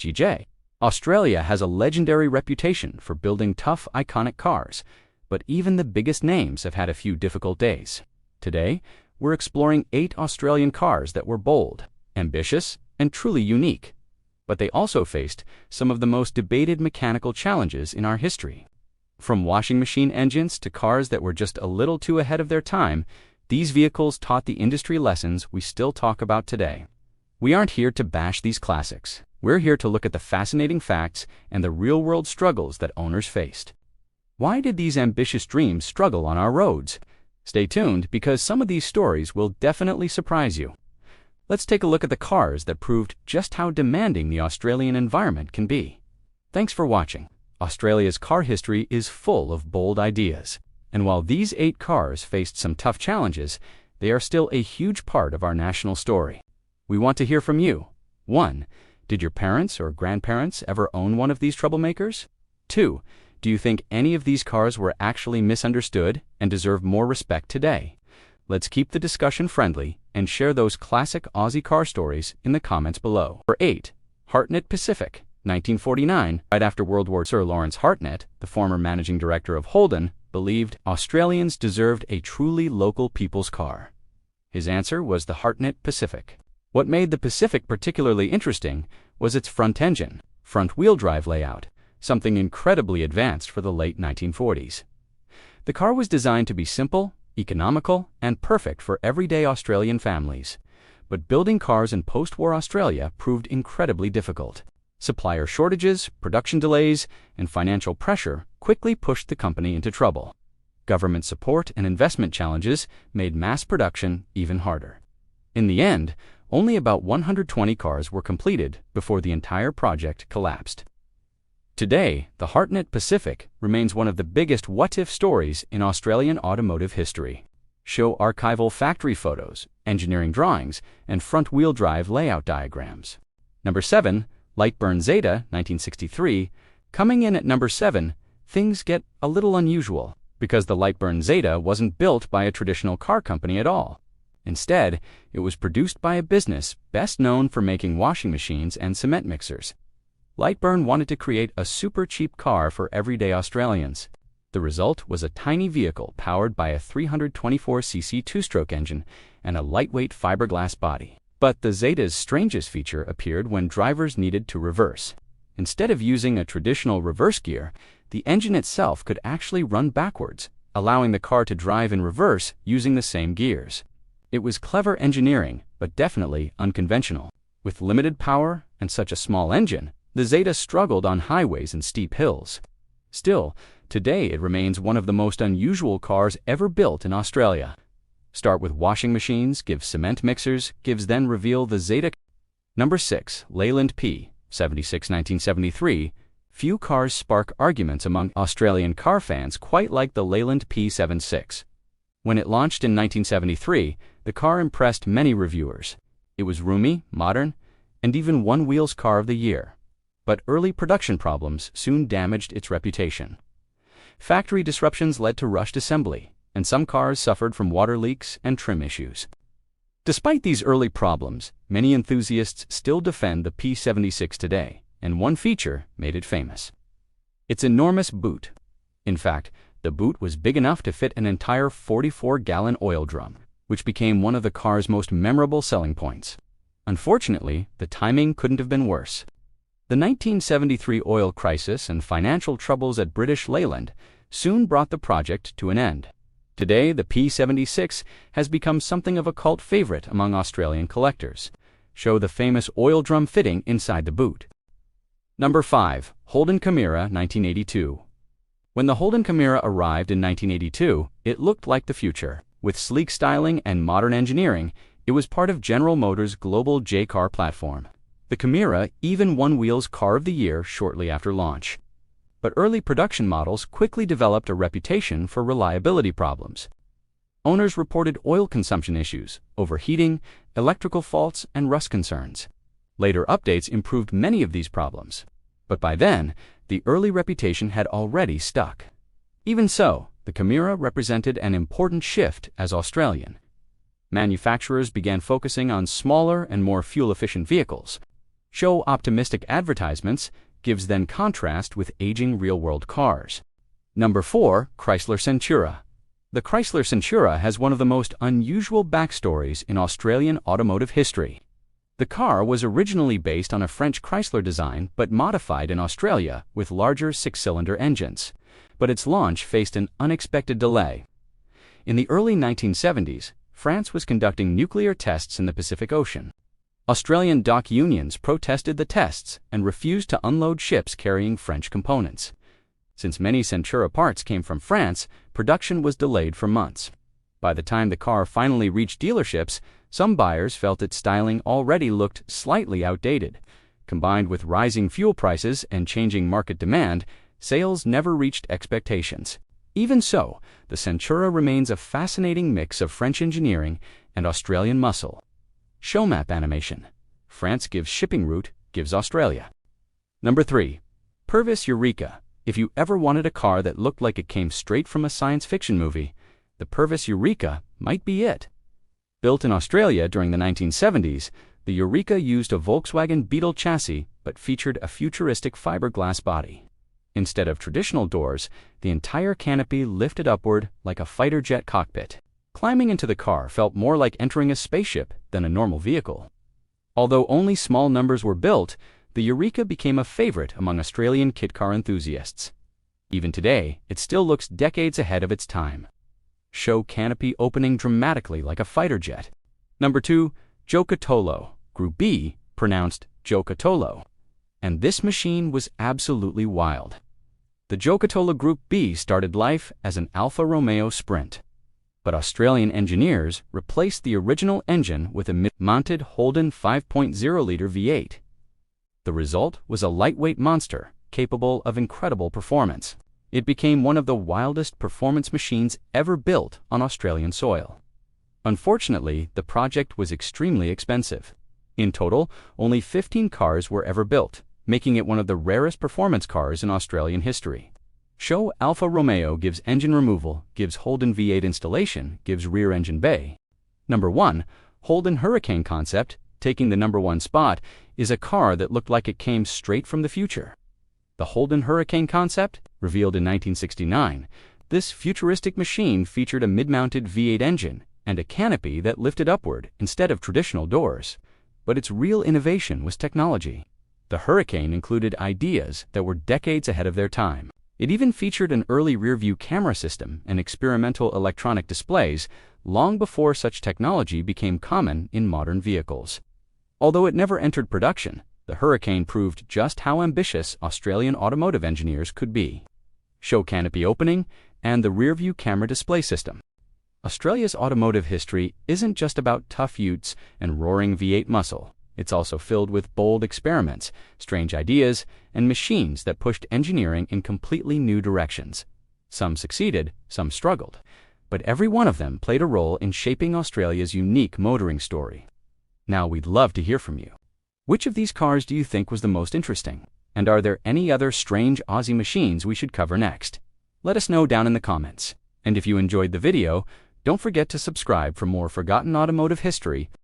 GJ. Australia has a legendary reputation for building tough, iconic cars, but even the biggest names have had a few difficult days. Today, we're exploring 8 Australian cars that were bold, ambitious, and truly unique. But they also faced some of the most debated mechanical challenges in our history. From washing machine engines to cars that were just a little too ahead of their time, these vehicles taught the industry lessons we still talk about today. We aren't here to bash these classics. We're here to look at the fascinating facts and the real-world struggles that owners faced. Why did these ambitious dreams struggle on our roads? Stay tuned, because some of these stories will definitely surprise you. Let's take a look at the cars that proved just how demanding the Australian environment can be. Thanks for watching. Australia's car history is full of bold ideas. And while these 8 cars faced some tough challenges, they are still a huge part of our national story. We want to hear from you. 1. Did your parents or grandparents ever own one of these troublemakers? 2. Do you think any of these cars were actually misunderstood and deserve more respect today? Let's keep the discussion friendly and share those classic Aussie car stories in the comments below. Number 8. Hartnet Pacific, 1949. Right after World War II, Sir Lawrence Hartnet, the former managing director of Holden, believed Australians deserved a truly local people's car. His answer was the Hartnet Pacific. What made the Pacific particularly interesting was its front engine, front-wheel drive layout, something incredibly advanced for the late 1940s. The car was designed to be simple, economical, and perfect for everyday Australian families. But building cars in post-war Australia proved incredibly difficult. Supplier shortages, production delays, and financial pressure quickly pushed the company into trouble. Government support and investment challenges made mass production even harder. In the end, only about 120 cars were completed before the entire project collapsed. Today, the Hartnet Pacific remains one of the biggest what-if stories in Australian automotive history. Show archival factory photos, engineering drawings, and front-wheel drive layout diagrams. Number 7. Lightburn Zeta, 1963. Coming in at number 7, things get a little unusual, because the Lightburn Zeta wasn't built by a traditional car company at all. Instead, it was produced by a business best known for making washing machines and cement mixers. Lightburn wanted to create a super cheap car for everyday Australians. The result was a tiny vehicle powered by a 324cc two-stroke engine and a lightweight fiberglass body. But the Zeta's strangest feature appeared when drivers needed to reverse. Instead of using a traditional reverse gear, the engine itself could actually run backwards, allowing the car to drive in reverse using the same gears. It was clever engineering, but definitely unconventional. With limited power and such a small engine, the Zeta struggled on highways and steep hills. Still, today it remains one of the most unusual cars ever built in Australia. Start with washing machines, give cement mixers, then reveal the Zeta. Number 6. Leland P76, 1973. Few cars spark arguments among Australian car fans quite like the Leland P76. When it launched in 1973, the car impressed many reviewers. It was roomy, modern, and even won Wheels Car of the Year. But early production problems soon damaged its reputation. Factory disruptions led to rushed assembly, and some cars suffered from water leaks and trim issues. Despite these early problems, many enthusiasts still defend the P76 today, and one feature made it famous: its enormous boot. In fact, the boot was big enough to fit an entire 44-gallon oil drum, which became one of the car's most memorable selling points. Unfortunately, the timing couldn't have been worse. The 1973 oil crisis and financial troubles at British Leyland soon brought the project to an end. Today, the P76 has become something of a cult favorite among Australian collectors. Show the famous oil drum fitting inside the boot. Number 5. Holden Camira, 1982. When the Holden Camira arrived in 1982, it looked like the future. With sleek styling and modern engineering, it was part of General Motors' global J-Car platform. The Camira even won Wheels Car of the Year shortly after launch. But early production models quickly developed a reputation for reliability problems. Owners reported oil consumption issues, overheating, electrical faults, and rust concerns. Later updates improved many of these problems. But by then, the early reputation had already stuck. Even so, the Camira represented an important shift as Australian. Manufacturers began focusing on smaller and more fuel-efficient vehicles. show optimistic advertisements, gives then contrast with aging real-world cars. Number 4. Chrysler Centura. The Chrysler Centura has one of the most unusual backstories in Australian automotive history. The car was originally based on a French Chrysler design but modified in Australia with larger 6-cylinder engines. But its launch faced an unexpected delay. In the early 1970s, France was conducting nuclear tests in the Pacific Ocean. Australian dock unions protested the tests and refused to unload ships carrying French components. Since many Centura parts came from France, production was delayed for months. By the time the car finally reached dealerships, some buyers felt its styling already looked slightly outdated. Combined with rising fuel prices and changing market demand, sales never reached expectations. Even so, the Centura remains a fascinating mix of French engineering and Australian muscle. Show map animation. France gives shipping route, gives Australia. Number 3. Purvis Eureka. If you ever wanted a car that looked like it came straight from a science fiction movie, the Purvis Eureka might be it. Built in Australia during the 1970s, the Eureka used a Volkswagen Beetle chassis but featured a futuristic fiberglass body. Instead of traditional doors, the entire canopy lifted upward like a fighter jet cockpit. Climbing into the car felt more like entering a spaceship than a normal vehicle. Although only small numbers were built, the Eureka became a favorite among Australian kit car enthusiasts. Even today, it still looks decades ahead of its time. Show canopy opening dramatically like a fighter jet. Number 2. Giocattolo Group B, pronounced Giocattolo. And this machine was absolutely wild. The Giocattolo Group B started life as an Alfa Romeo Sprint. But Australian engineers replaced the original engine with a mid-mounted Holden 5.0-liter V8. The result was a lightweight monster capable of incredible performance. It became one of the wildest performance machines ever built on Australian soil. Unfortunately, the project was extremely expensive. In total, only 15 cars were ever built, making it one of the rarest performance cars in Australian history. Show Alfa Romeo gives engine removal, gives Holden V8 installation, gives rear engine bay. Number 1. Holden Hurricane concept, taking the number 1 spot, is a car that looked like it came straight from the future. The Holden Hurricane concept, revealed in 1969, this futuristic machine featured a mid-mounted V8 engine and a canopy that lifted upward instead of traditional doors. But its real innovation was technology. The Hurricane included ideas that were decades ahead of their time. It even featured an early rear-view camera system and experimental electronic displays long before such technology became common in modern vehicles. Although it never entered production, the Hurricane proved just how ambitious Australian automotive engineers could be. Show canopy opening and the rear-view camera display system. Australia's automotive history isn't just about tough utes and roaring V8 muscle. It's also filled with bold experiments, strange ideas, and machines that pushed engineering in completely new directions. Some succeeded, some struggled, but every one of them played a role in shaping Australia's unique motoring story. Now we'd love to hear from you. Which of these cars do you think was the most interesting? And are there any other strange Aussie machines we should cover next? Let us know down in the comments. And if you enjoyed the video, don't forget to subscribe for more forgotten automotive history